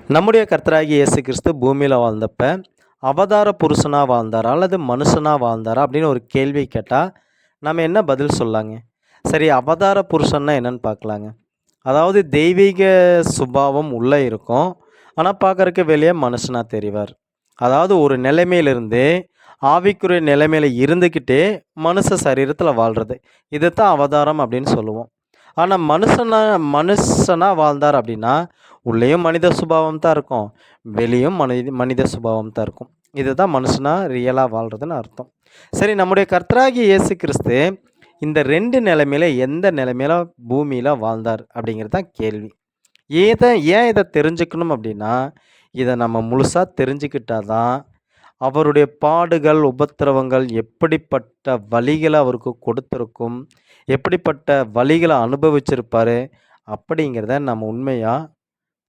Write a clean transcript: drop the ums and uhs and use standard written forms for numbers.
நம்முடைய கர்த்தராகிய இயேசு கிறிஸ்து பூமியில வாழ்ந்தப்ப, அவதார புருஷனா வாழ்ந்தாரா? அல்லது மனுஷனா வாழ்ந்தாரா? அப்படின்னு ஒரு கேள்வி கேட்டா, நம்ம என்ன பதில் சொல்லலாங்க? சரி, அவதார புருஷன்னா என்னன்னு பார்க்கலாங்க. அதாவது தெய்வீக சுபாவம் உள்ள இருக்கும். ஆனா பார்க்கறக்கு வெளிய மனுஷனா தெரிவார். அதாவது ஒரு நிலைமையிலிருந்து ஆவிக்குரிய நிலைமையில இருந்துக்கிட்டே மனுஷ சரீரத்தில வாழ்றது. இதத்தான் அவதாரம் அப்படின்னு சொல்லுவோம். ஆனா மனுஷனா மனுஷனா வாழ்ந்தார் அப்படின்னா, உள்ளேயும் மனித சுபாவம் தான் இருக்கும். வெளியும் மனித சுபாவம் தான் இருக்கும். இதுதான் மனுஷனா ரியலா வாழ்றதுன்னு அர்த்தம். சரி, நம்முடைய கர்த்தராகிய இயேசு கிறிஸ்து இந்த 2 நிலைமையில எந்த நிலைமையில பூமியில வாழ்ந்தார் அப்படிங்கிறது தான் கேள்வி. ஏத ஏன் இத தெரிஞ்சுக்கணும் அப்படின்னா, இத நம்ம முழுசா தெரிஞ்சுக்கிட்டா தான், அவருடைய பாடுகள், உபத்திரவங்கள் எப்படிப்பட்ட வலிகள அவருக்கு கொடுத்திருக்கும், எப்படிப்பட்ட வலிகள அனுபவிச்சிருப்பாரு, அப்படிங்கிறத நம்ம உண்மையா